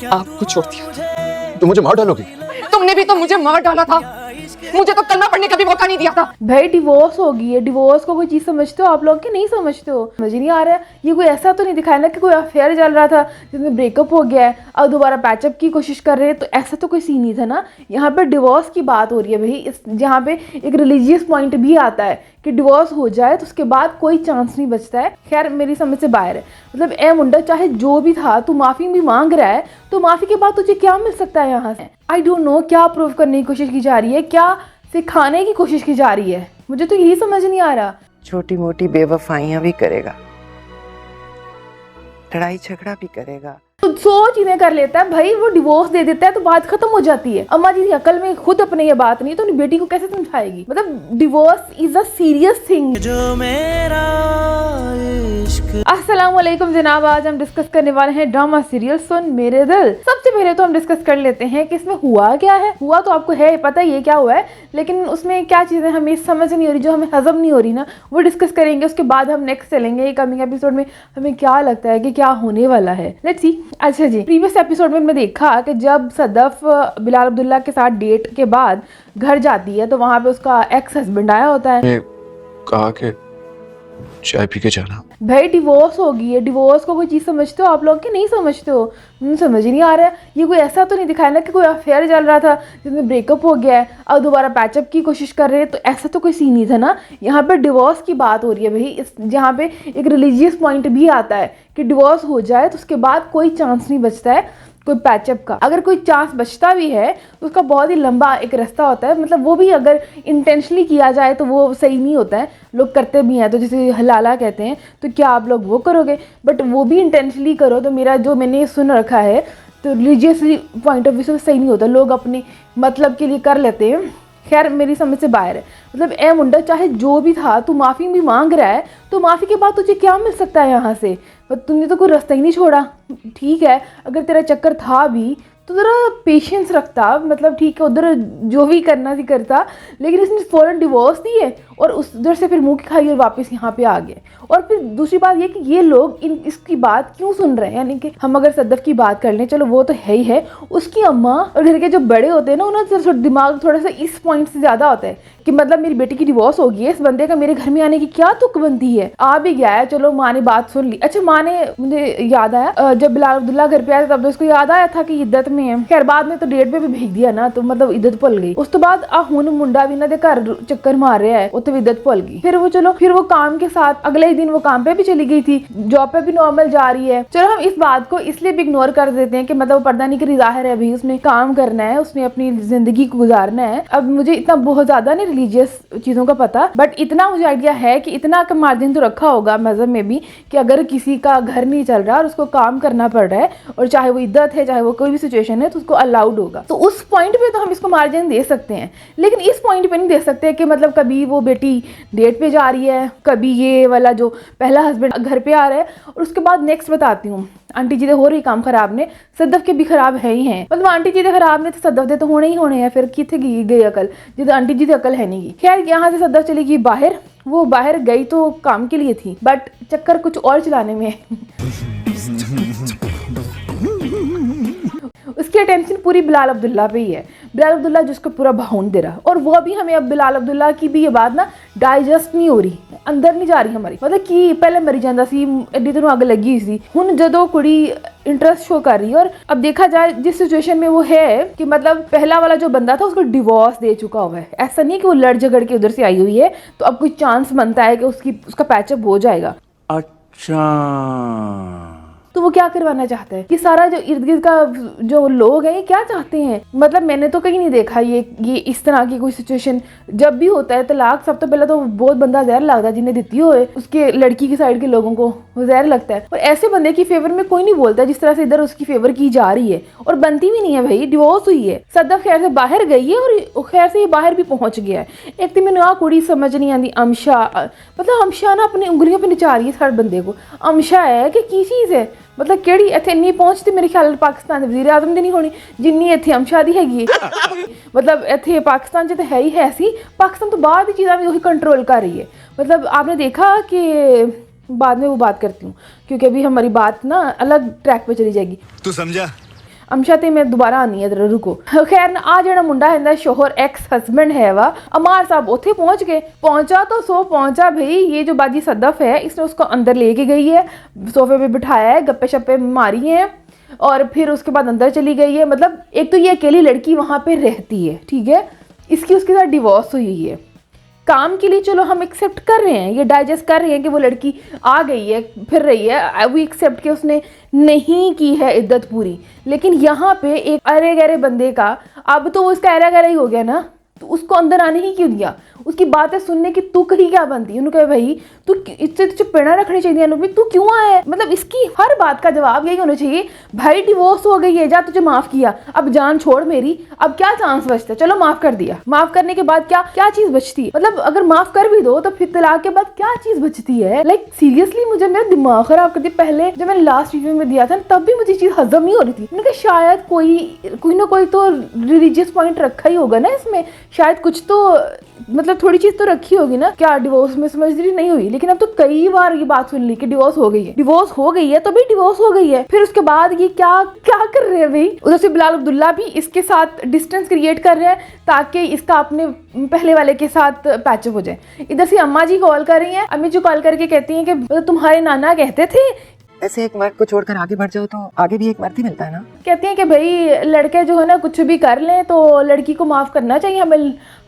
आपको छोड़ दिया तो मुझे मार डालोगे? तुमने भी तो मुझे मार डाला था, मुझे तो कलमा पढ़ने का भी मौका नहीं दिया था। भाई डिवोर्स हो गई है, डिवोर्स को कोई चीज़ समझते हो आप लोग कि नहीं समझते हो? समझ ही नहीं आ रहा है। ये कोई ऐसा तो नहीं दिखाया ना कि कोई अफेयर चल रहा था जिसमें ब्रेकअप हो गया है अब दोबारा पैचअप की कोशिश कर रहे हैं, तो ऐसा तो कोई सीन नहीं था ना। यहाँ पे डिवोर्स की बात हो रही है भाई, इस जहाँ पे एक रिलीजियस पॉइंट भी आता है कि डिवोर्स हो जाए तो उसके बाद कोई चांस नहीं बचता है। खैर मेरी समझ से बाहर है। मतलब ए मुंडा चाहे जो भी था, तू माफ़ी भी मांग रहा है तो माफ़ी के बाद तुझे क्या मिल सकता है यहाँ से? आई डोंट नो क्या प्रूव करने की कोशिश की जा रही है, क्या सिखाने की कोशिश की जा रही है, मुझे तो यही समझ नहीं आ रहा। छोटी मोटी बेवफाइयां भी करेगा, लड़ाई झगड़ा भी करेगा, तो 100 चीजें कर लेता है भाई, वो डिवोर्स दे देता है तो बात खत्म हो जाती है। अम्मा जी की अकल में खुद अपने ये बात नहीं है तो अपनी बेटी को कैसे समझाएगी? मतलब divorce is a serious thing. अस्सलाम वालेकुम जनाब, आज हम डिस्कस करने वाले हैं ड्रामा सीरियल सुन मेरे दिल। सबसे पहले तो हम डिस्कस कर लेते हैं कि इसमें हुआ क्या है। हुआ तो आपको है पता ही है क्या हुआ है, लेकिन उसमें क्या चीजें हमें समझ नहीं हो रही, जो हमें हजम नहीं हो रही ना, वो डिस्कस करेंगे। उसके बाद हम नेक्स्ट चलेंगे कमिंग एपिसोड में हमें क्या लगता है कि क्या होने वाला है। Let's see. अच्छा जी, प्रीवियस एपिसोड में मैं देखा कि जब सदफ बिलाल अब्दुल्ला के साथ डेट के बाद घर जाती है तो वहाँ पे उसका एक्स हस्बैंड आया होता है। कहा कि चाय पी के जाना। भाई डिवोर्स हो गई है, डिवोर्स को कोई चीज़ समझते हो आप लोग कि नहीं समझते हो? समझ ही नहीं आ रहा है। ये कोई ऐसा तो नहीं दिखाया ना कि कोई अफेयर चल रहा था जिसमें ब्रेकअप हो गया है अब दोबारा पैचअप की कोशिश कर रहे हैं, तो ऐसा तो कोई सीन नहीं था ना। यहाँ पे डिवोर्स की बात हो रही है भाई, इस जहाँ पे एक रिलीजियस पॉइंट भी आता है कि डिवोर्स हो जाए तो उसके बाद कोई चांस नहीं बचता है कोई पैचअप का। अगर कोई चांस बचता भी है तो उसका बहुत ही लंबा एक रास्ता होता है। मतलब वो भी अगर इंटेंशनली किया जाए तो वो सही नहीं होता है, लोग करते भी हैं तो जैसे हलाला कहते हैं, तो क्या आप लोग वो करोगे? बट वो भी इंटेंशनली करो तो मेरा जो मैंने सुन रखा है तो रिलीजियसली पॉइंट ऑफ व्यू से सही नहीं होता, लोग अपने मतलब के लिए कर लेते हैं। खैर मेरी समझ से बाहर है। मतलब ए मुंडा चाहे जो भी था, तू माफ़ी भी मांग रहा है तो माफ़ी के बाद तुझे क्या मिल सकता है यहाँ से? तुमने तो कोई रास्ता ही नहीं छोड़ा। ठीक है अगर तेरा चक्कर था भी तो ज़रा पेशेंस रखता, मतलब ठीक है उधर जो भी करना थी करता, लेकिन इसने फ़ौरन डिवोर्स दी है और उस उधर से फिर मुँह की खाई और वापस यहाँ पे आ गए। और फिर दूसरी बात ये कि ये लोग इसकी बात क्यों सुन रहे हैं? यानी कि हम अगर सदफ की बात कर लें, चलो वो तो है ही है, उसकी अम्मा और घर के जो बड़े होते हैं ना, उन्हें दिमाग थोड़ा सा इस पॉइंट से ज़्यादा होता है कि मतलब मेरी बेटी की डिवोर्स हो गई है, इस बंदे का मेरे घर में आने की क्या तुक बनती है? आ भी गया है, चलो माँ ने बात सुन ली। अच्छा माँ ने, मुझे याद आया जब बिलाल अब्दुल्ला घर पे आया तब तो उसको याद आया था कि इद्दत में है। खैर बाद में तो डेट पे भी भेज दिया ना, तो मतलब इद्दत भुल गई। उस तो बाद हुन मुंडा भी ना दे घर चक्कर मार रहा है, उत्थे इद्दत भुल गई। फिर वो चलो फिर वो काम के साथ अगले ही दिन वो काम पे भी चली गई थी, जॉब पे भी नॉर्मल जा रही है। चलो हम इस बात को इसलिए भी इग्नोर कर देते हैं कि मतलब वो पर्दा नहीं करी, जाहिर है भाई उसने काम करना है, उसने अपनी जिंदगी को गुजारना है। अब मुझे इतना बहुत ज्यादा नहीं रिलीजियस चीज़ों का पता, बट इतना मुझे आइडिया है कि इतना का मार्जिन तो रखा होगा मजहब में भी कि अगर किसी का घर नहीं चल रहा और उसको काम करना पड़ रहा है, और चाहे वो इद्दत है चाहे वो कोई भी सिचुएशन है, तो उसको अलाउड होगा। तो उस पॉइंट पे तो हम इसको मार्जिन दे सकते हैं, लेकिन इस पॉइंट पे नहीं दे सकते कि मतलब कभी वो बेटी डेट पे जा रही है, कभी ये वाला जो पहला हस्बैंड घर पे आ रहा है, और उसके बाद नेक्स्ट बताती हूँ आंटी जी दे हो रही काम खराब ने, सदफ के भी खराब है ही हैं। मतलब आंटी जी दे खराब ने तो सदफ दे तो होने ही होने हैं। फिर किथे गई अकल जिद आंटी जी दे अकल है नहीं गई। खैर यहाँ से सदफ चली गई बाहर। वो बाहर गई तो काम के लिए थी, बट चक्कर कुछ और चलाने में उसकी अटेंशन पूरी बिलाल अब्दुल्ला पे ही है। बिलाल अब्दुल्ला जिसको पूरा भाउंड दे रहा, और वो भी हमें अब बिलाल अब्दुल्ला की भी ये बात ना डाइजेस्ट नहीं हो रही, अंदर नहीं जा रही हमारी। मतलब कि पहले मरी जाता सी, एडी तेनों अग लगी सी, हुण जदों कुड़ी इंटरेस्ट शो कर रही है। और अब देखा जाए जिस सिचुएशन में वो है कि मतलब पहला वाला जो बंदा था उसको डिवोर्स दे चुका हुआ है, ऐसा नहीं कि वो लड़ झगड़ के उधर से आई हुई है, तो अब कोई चांस बनता है कि उसका पैचअप हो जाएगा। अच्छा तो वो क्या करवाना चाहता है कि सारा जो इर्द गिर्द का जो लोग हैं ये क्या चाहते हैं? मतलब मैंने तो कहीं नहीं देखा ये इस तरह की कोई सिचुएशन। जब भी होता है तलाक, सब तो पहले तो बहुत बंदा जहर लगता है, जिन्हें देती हो उसके लड़की की साइड के लोगों को वो जहर लगता है। और ऐसे बंदे की फेवर में कोई नहीं बोलता जिस तरह से इधर उसकी फेवर की जा रही है, और बनती भी नहीं है भाई। डिवोर्स हुई है, सदफ खैर से बाहर गई है और खैर से ये बाहर भी पहुंच गया है। एक तो मैंने आ कुड़ी समझ नहीं आती, अमशा मतलब अमशा ना अपनी उंगलियों पर नचा रही है हर बंदे को। अमशा है कि की चीज़ है? मतलब केड़ी इत्थे इन्नी पहुंचती मेरे ख्याल पाकिस्तान दे वज़ीर आज़म दी नहीं होनी जिन्नी इत्थे अमशा दी हैगी। मतलब इत्थे पाकिस्तान च तो है ही है सी, पाकिस्तान तो बाहर दी चीज़ां भी वही कंट्रोल कर रही है। मतलब आपने देखा कि बाद में वो बात करती हूँ क्योंकि अभी हमारी बात ना अलग ट्रैक पे चली जाएगी। तू समझा? अमशा ते मैं दोबारा आनी है जरा रुको। खैर ना आ जड़ा मुंडा है शोहर एक्स हस्बैंड है वा अमार साहब उथे पहुंच गए। पहुंचा तो सो पहुंचा भाई, ये जो बाजी सदफ है इसने उसको अंदर लेके गई है, सोफे पे बिठाया है, गप्पे शप्पे मारी हैं और फिर उसके बाद अंदर चली गई है। मतलब एक तो ये अकेली लड़की वहाँ पे रहती है, ठीक है, इसकी उसके साथ डिवोर्स हुई है। काम के लिए चलो हम एक्सेप्ट कर रहे हैं, ये डाइजेस्ट कर रहे हैं कि वो लड़की आ गई है फिर रही है, वी एक्सेप्ट कि उसने नहीं की है इद्दत पूरी। लेकिन यहाँ पे एक अरे गहरे बंदे का, अब तो वो इसका अरे गहरा ही हो गया ना, तो उसको अंदर आने ही क्यों दिया? उसकी बातें सुनने की तुक ही क्या बनती? उन्होंने कहा भाई तू इससे तुझे प्रेरणा रखनी चाहिए अनुपी, तू क्यों आया है? मतलब इसकी हर बात का जवाब यही होना चाहिए, भाई डिवोर्स हो गई है, जा तुझे माफ किया, अब जान छोड़ मेरी, अब क्या चांस बचता है? चलो माफ कर दिया, माफ करने के बाद क्या क्या चीज बचती है? मतलब अगर माफ कर भी दो तो फिर तलाक के बाद क्या चीज बचती है? लाइक सीरियसली मुझे मेरा दिमाग खराब कर दिया। पहले जब मैंने लास्ट रिव्यू में दिया था तब भी मुझे चीज हजम नहीं हो रही थी। मैंने कहा शायद कोई ना कोई तो रिलीजियस पॉइंट रखा ही होगा ना इसमें, शायद कुछ तो मतलब थोड़ी चीज तो रखी होगी ना। क्या डिवोर्स में समझदारी नहीं हुई? लेकिन अब तो कई बार ये बात सुन ली कि डिवोर्स हो गई है, डिवोर्स हो गई है तो भी डिवोर्स हो गई है। फिर उसके बाद ये क्या क्या कर रहे हैं भाई? उधर से बिलाल अब्दुल्ला भी इसके साथ डिस्टेंस क्रिएट कर रहे हैं ताकि इसका अपने पहले वाले के साथ पैचअप हो जाए। इधर से अम्मा जी कॉल कर रही हैं, अम्मी जी कॉल करके कहती हैं कि तुम्हारे नाना कहते थे ऐसे एक मर्द को छोड़कर आगे बढ़ जाओ तो आगे भी एक मर्द ही मिलता है ना। कहती हैं कि भाई लड़के जो है ना कुछ भी कर लें तो लड़की को माफ़ करना चाहिए,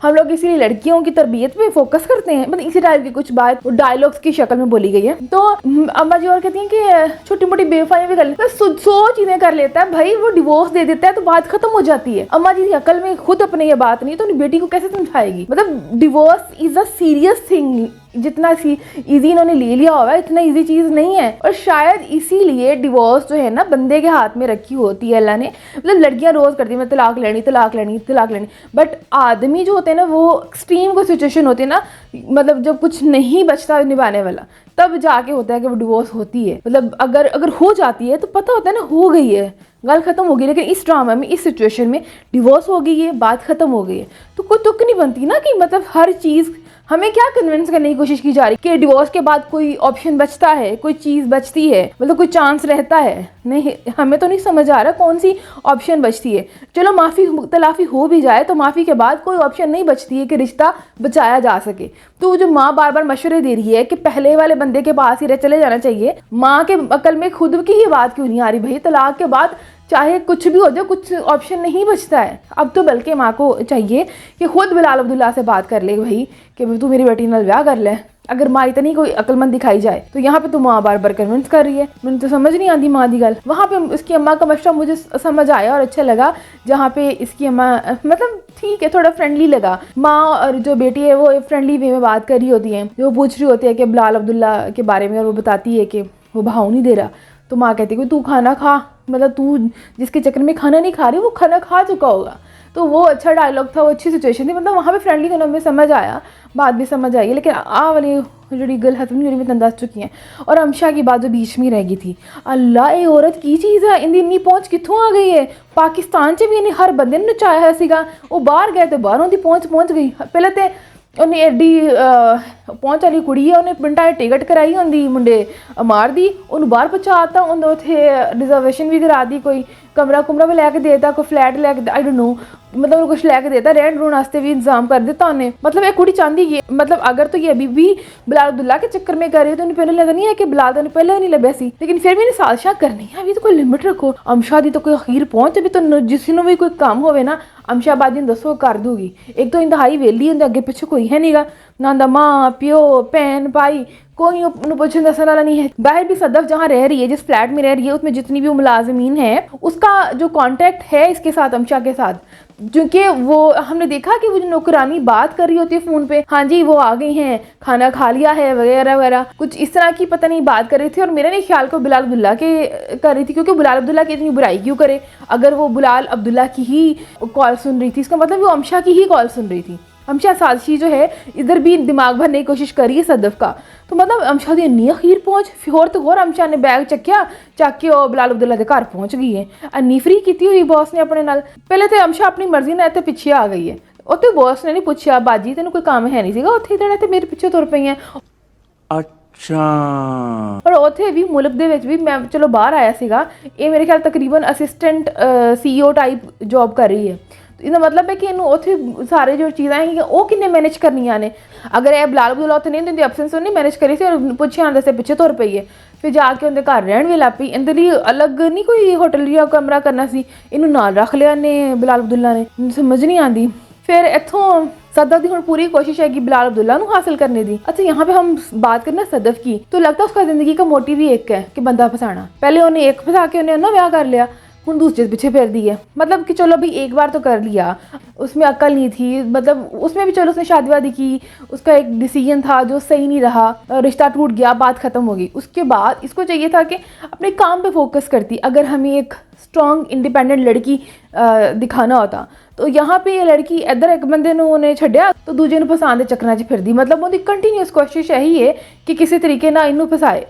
हम लोग इसीलिए लड़कियों की तरबियत पे फोकस करते हैं। मतलब इसी टाइप की कुछ बात डायलॉग्स की शक्ल में बोली गई है। तो अम्मा जी और कहती हैं कि छोटी मोटी बेवफाइयां भी कर लेता है, 100 चीज़ें कर लेता है भाई, वो डिवोर्स दे देता है तो बात खत्म हो जाती है। अम्मा जी की अकल में खुद अपने ये बात नहीं तो अपनी बेटी को कैसे समझाएगी? मतलब divorce is a serious thing, जितना इजी इन्होंने ले लिया होगा इतना इजी चीज़ नहीं है। और शायद इसीलिए डिवोर्स जो है ना बंदे के हाथ में रखी होती है अल्लाह ने। मतलब लड़कियां रोज़ करती है मैं तलाक लेनी तलाक लेनी तलाक लेनी, बट आदमी जो होते हैं ना वो एक्सट्रीम कोई सिचुएशन होती है ना, मतलब जब कुछ नहीं बचता निभाने वाला तब जाके होता है कि वो डिवोर्स होती है। मतलब अगर हो जाती है तो पता होता है ना हो गई है, गल खत्म हो गई। लेकिन इस ड्रामा में इस सिचुएशन में डिवोर्स हो गई है, बात खत्म हो गई है, तो कोई तुक नहीं बनती ना कि मतलब हर चीज़ हमें क्या कन्विंस करने की कोशिश की जा रही कि डिवोर्स के बाद कोई ऑप्शन बचता है, कोई चीज़ बचती है, मतलब कोई चांस रहता है। नहीं, हमें तो नहीं समझ आ रहा कौन सी ऑप्शन बचती है। चलो माफ़ी तलाफ़ी हो भी जाए तो माफ़ी के बाद कोई ऑप्शन नहीं बचती है कि रिश्ता बचाया जा सके। तो जो माँ बार बार मशवरे दे रही है कि पहले वाले बंदे के पास ही चले जाना चाहिए, माँ के अकल में खुद की ही बात क्यों नहीं आ रही? भाई तलाक के बाद चाहे कुछ भी हो जाए कुछ ऑप्शन नहीं बचता है। अब तो बल्कि माँ को चाहिए कि खुद बिलाल अब्दुल्ला से बात कर ले भाई कि तू मेरी बेटी नाल ब्याह कर ले। अगर माँ इतनी कोई अक्लमंद दिखाई जाए तो यहाँ पे तो माँ बार बार कन्विंस कर रही है। मुझे तो समझ नहीं आती माँ की गल। वहाँ पे इसकी अम्मा का मशवरा मुझे समझ आया और अच्छा लगा, जहाँ पे इसकी अम्मा मतलब ठीक है थोड़ा फ्रेंडली लगा। माँ और जो बेटी है वो फ्रेंडली वे में बात कर रही होती है, वो पूछ रही होती है कि बिलाल अब्दुल्ला के बारे में, और वो बताती है कि वो भाव नहीं दे रहा। तो माँ कहती है कि तू खाना खा, मतलब तू जिसके चक्कर में खाना नहीं खा रही वो खाना खा चुका होगा। तो वो अच्छा डायलॉग था, वो अच्छी सिचुएशन थी। मतलब वहाँ पे फ्रेंडली होना में समझ आया, बात भी समझ आई। लेकिन आ वाली जो गल खत्म नहीं हो रही मैं अंदाज चुकी हैं। और अमशा की बात जो बीच में रह गई थी, अल्लाह ये औरत की चीज़ है, इन्नी पहुँच कितों आ गई है? पाकिस्तान च भी इन्हें हर बंदे ने नचाया है सीगा, वो बाहर गए तो बाहरों की पहुँच गई। पहले तो उन्हें एडी पहुँच वाली कुड़ी है, उन्हें पिंडा टिकट कराई होंगी मुंडे मार दी, उन्हें बाहर पहुँचाता, उन्हें उत्थे रिजर्वेशन भी करा दी, कोई कमरा कुमरा भी लैके देता, कोई फ्लैट लैके आई डोंट नो, मतलब कुछ लैके देता, रहन रूहन वास्ते भी इंतजाम कर देता उन्हें। मतलब एक कुड़ी चाहती ये, मतलब अगर तो ये अभी भी बिलाल अब्दुल्ला के चक्कर में कर रही है तो उन्हें पहले नजर नहीं है कि बिलाल तो पहले नहीं लभ्या सी, लेकिन फिर भी इन्हें साजिशां करनी है। अभी तो कोई लिमिट रखो। अमशा दी तो कोई अखीर पहुँच, अभी तो जिसनों भी कोई काम होवे ना अमशा बाजी ने दसो कर दूगी। एक तो इंतहाई वेली उनके अगे पिछे कोई है नहीं, ना माँ प्यो भैन भाई कोई उन्हें पूछने दसने वाला नहीं है। बाहर भी सदफ जहाँ रह रही है, जिस फ्लैट में रह रही है, उसमें जितनी भी मुलाजमीन है उसका जो कॉन्टैक्ट है इसके साथ अमशा के साथ, क्योंकि वो हमने देखा कि वो जो नौकरानी बात कर रही होती है फ़ोन पे, हाँ जी वो आ गई हैं, खाना खा लिया है वगैरह वगैरह, कुछ इस तरह की पता नहीं बात कर रही थी। और मेरे नहीं ख्याल को बिलाल अब्दुल्ला के कर रही थी, क्योंकि बिलाल अब्दुल्ला की इतनी बुराई क्यों करे? अगर वो बिलाल अब्दुल्ला की ही कॉल सुन रही थी इसका मतलब वो अमशा की ही कॉल सुन रही थी। अमशा साजिशी जो है इधर भी दिमाग भरने की कोशिश करी है सदफ का। तो मतलब अमशा दी इन्नी अखीर पहुँच, होर तो होर अमशा ने बैग चक्या चक के और बिलाल अब्दुल्ला के घर पहुँच गई है। अन्नी फ्री की हुई बॉस ने अपने नाल। पहले तो अमशा अपनी मर्जी नाल इत्थे पिछे आ गई है, उत्थे बॉस ने नहीं पूछा बाजी तेन कोई काम है नहीं सीगा, उत्थे इधर इत्थे मेरे पिछे तुर पई है। अच्छा और ਉੱਥੇ ਵੀ ਮੁਲਕ ਦੇ ਵਿੱਚ ਵੀ ਮੈਂ ਚਲੋ ਬਾਹਰ ਆਇਆ ਸੀਗਾ ਇਹ ਮੇਰੇ ਖਿਆਲ ਤਕਰੀਬਨ ਅਸਿਸਟੈਂਟ CEO ਟਾਈਪ ਜੌਬ ਕਰ ਰਹੀ ਹੈ ਇਹਦਾ ਮਤਲਬ ਹੈ ਕਿ ਇਹਨੂੰ ਉੱਥੇ ਸਾਰੇ ਜੋ ਚੀਜ਼ਾਂ ਹੈਗੀਆਂ ਉਹ ਕਿੰਨੇ ਮੈਨੇਜ ਕਰਨੀਆਂ ਨੇ ਅਗਰ ਇਹ ਬਿਲਾਲ ਅਬਦੁੱਲਾ ਉੱਥੇ ਨਹੀਂ ਹੁੰਦੀ ਐਬਸੈਂਸ ਉਹਨੇ ਮੈਨੇਜ ਕਰੀ ਸੀ ਔਰ ਪੁੱਛਿਆ ਦੇ ਪਿੱਛੇ ਤੁਰ ਪਈ ਹੈ ਫਿਰ ਜਾ ਕੇ ਉਹਦੇ ਘਰ ਰਹਿਣ ਵੀ ਲੱਗ ਪਈ ਇਹਦੇ ਲਈ ਅਲੱਗ ਨਹੀਂ ਕੋਈ ਹੋਟਲ ਜਾਂ ਕਮਰਾ ਕਰਨਾ ਸੀ ਇਹਨੂੰ ਨਾਲ ਰੱਖ ਲਿਆ ਨੇ ਬਿਲਾਲ ਅਬਦੁੱਲਾ ਨੇ ਸਮਝ नहीं आती फिर इत्थों सदफ की हुण पूरी कोशिश है कि बिलाल अब्दुल्ला नू हासिल करने दी। अच्छा यहाँ पे हम बात करना सदफ की तो लगता है उसका जिंदगी का मोटिव ही एक है कि बंदा फसाना। पहले उन्हें एक फंसा के उन्हें ना ब्याह कर लिया हुण दूसरे पीछे फेर दी है मतलब कि चलो भाई एक बार तो कर लिया उसमें अक्ल नहीं थी मतलब उसमें भी चलो उसने शादी वादी की उसका एक डिसीजन था जो सही नहीं रहा रिश्ता टूट गया बात ख़त्म हो गई। उसके बाद इसको चाहिए था कि अपने काम पे फोकस करती अगर हमें एक स्ट्रॉन्ग इंडिपेंडेंट लड़की दिखाना होता तो यहाँ पे ये लड़की इधर एक बंदे ने छड्या तो दूजे नूं फसाण दे चक्करां च फिरदी मतलब उहदी कंटीन्यूअस कोशिश यही है कि किसी तरीके नाल इनू फसाए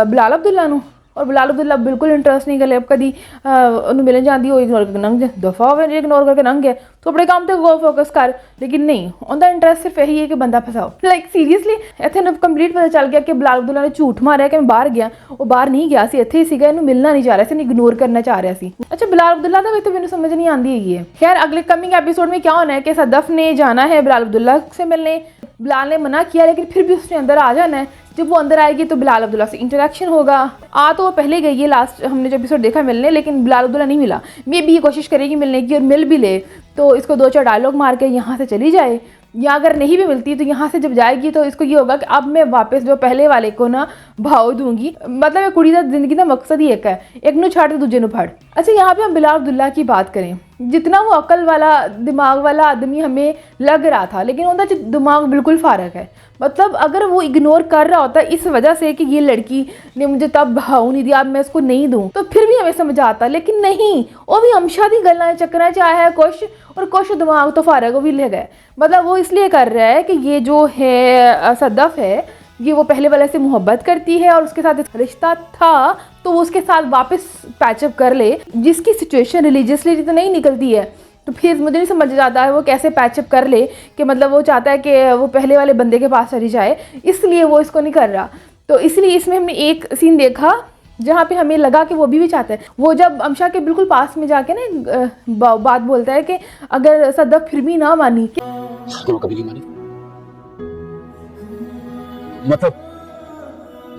बिलाल अब्दुल्ला नूं और बिलाल अब्दुल्ला बिल्कुल इंटरेस्ट नहीं करे कभी उन्हें मिलन जाती हो इग्नोर करके लंघ जाए दफ़ा हो इग्नोर करके लंघ गया तो अपने काम पर गो फोकस कर लेकिन नहीं उनका इंटरेस्ट सिर्फ यही है कि बंदा फसाओ लाइक सीरीयसली इतने कंप्लीट पता चल गया कि बिलाल अब्दुल्ला ने झूठ मारा कि मैं बाहर गया वो बाहर नहीं गया सी इत्थे ही सीगा इन्हूं मिलना नहीं चाह रहा सी इग्नोर करना चाह रहा सी। अच्छा बिलाल अब्दुल्ला का भी तो मैंने समझ नहीं आती है। खैर अगले कमिंग एपिसोड में क्या होना है कि सदफ ने जाना है बिलाल अब्दुल्ला से मिलने बिलाल ने मना किया लेकिन फिर भी उसने अंदर आ जाना है। जब वो अंदर आएगी तो बिलाल अब्दुल्ला से इंटरेक्शन होगा आ तो वो पहले गई है लास्ट हमने जो एपिसोड देखा मिलने लेकिन बिलाल अब्दुल्ला नहीं मिला मे भी ये कोशिश करेगी मिलने की और मिल भी ले तो इसको 2-4 डायलॉग मार के यहाँ से चली जाए या अगर नहीं भी मिलती तो यहाँ से जब जाएगी तो इसको ये होगा कि अब मैं वापस जो पहले वाले को ना भाव दूंगी मतलब एक कुड़ी का जिंदगी का मकसद ही एक है एक नू छाड़ तो दूजे नू फड़। अच्छा यहाँ पे हम बिलाल अब्दुल्ला की बात करें जितना वो अकल वाला दिमाग वाला आदमी हमें लग रहा था लेकिन उनका दिमाग बिल्कुल फारग है मतलब अगर वो इग्नोर कर रहा होता इस वजह से कि ये लड़की ने मुझे तब भाव नहीं दिया अब मैं इसको नहीं दूं तो फिर भी हमें समझ आता लेकिन नहीं वो भी हमशा दी गल्लां चक्करां च आया है कुछ दिमाग तो फारग भी ले गए मतलब वो इसलिए कर रहा है कि ये जो है सदफ है ये वो पहले वाले से मोहब्बत करती है और उसके साथ रिश्ता था तो वो उसके साथ वापस पैचअप कर ले जिसकी सिचुएशन रिलीजियसली तो नहीं निकलती है तो फिर मुझे नहीं समझ आता है वो कैसे पैचअप कर ले कि मतलब वो चाहता है कि वो पहले वाले बंदे के पास चली जाए इसलिए वो इसको नहीं कर रहा। तो इसलिए इसमें हमने एक सीन देखा जहाँ पे हमें लगा कि वो भी चाहता है वो जब अमशा के बिल्कुल पास में जाके ना बात बोलता है कि अगर सदफ फिर भी ना मानी तो कभी नहीं मानी मतलब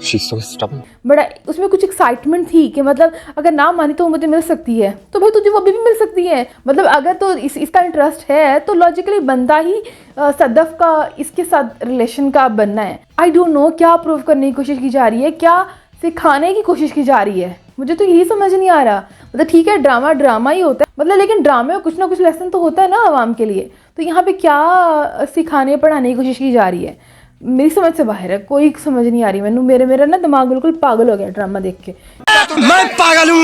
she's so stubborn। बड़ा उसमें कुछ एक्साइटमेंट थी कि मतलब अगर ना मानी तो वो मुझे मिल सकती है तो भाई तुझे वो अभी भी मिल सकती है मतलब अगर तो इसका इंटरेस्ट है तो लॉजिकली बनता ही सदफ का इसके साथ रिलेशन का बनना है। आई डोंट नो क्या प्रूव करने की कोशिश की जा रही है क्या सिखाने की कोशिश की जा रही है मुझे तो यही समझ नहीं आ रहा मतलब ठीक है ड्रामा ही होता है मतलब लेकिन ड्रामे में कुछ ना कुछ लेसन तो होता है ना आवाम के लिए तो यहाँ पे क्या सिखाने पढ़ाने की कोशिश की जा रही है मेरी समझ से बाहर है कोई समझ नहीं आ रही मैनू मेरा ना दिमाग बिल्कुल पागल हो गया ड्रामा देख के मैं पागल हूँ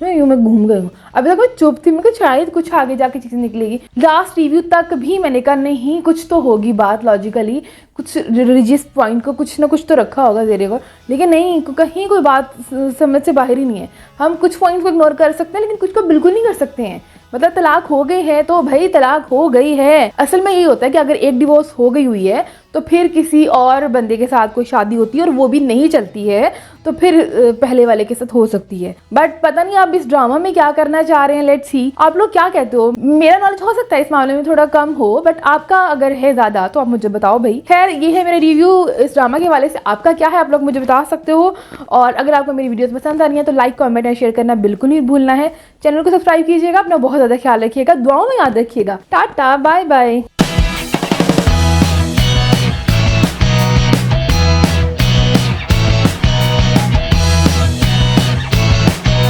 मैं घूम गई हूँ अभी तक मैं चुप थी मैं शायद कुछ आगे जाके चीज़ें निकलेगी लास्ट रिव्यू तक भी मैंने कहा नहीं कुछ तो होगी बात लॉजिकली कुछ रिलीजियस पॉइंट को कुछ ना कुछ तो रखा होगा जेरे को लेकिन नहीं कहीं कोई बात समझ से बाहर ही नहीं है। हम कुछ पॉइंट को इग्नोर कर सकते हैं लेकिन कुछ को बिल्कुल नहीं कर सकते हैं मतलब तलाक हो गई है तो भाई तलाक हो गई है। असल में यही होता है कि अगर एक डिवोर्स हो गई हुई है तो फिर किसी और बंदे के साथ कोई शादी होती है और वो भी नहीं चलती है तो फिर पहले वाले के साथ हो सकती है बट पता नहीं आप इस ड्रामा में क्या करना चाह रहे हैं लेट्स सी आप लोग क्या कहते हो। मेरा नॉलेज हो सकता है इस मामले में थोड़ा कम हो बट आपका अगर है ज़्यादा तो आप मुझे बताओ भाई। खैर ये है मेरा रिव्यू इस ड्रामा के हवाले से आपका क्या है आप लोग मुझे बता सकते हो और अगर आपको मेरी वीडियोस पसंद आ रही है तो लाइक कमेंट और शेयर करना बिल्कुल नहीं भूलना है। चैनल को सब्सक्राइब कीजिएगा अपना बहुत ज़्यादा ख्याल रखिएगा दुआओं में याद रखिएगा। Tata bye bye.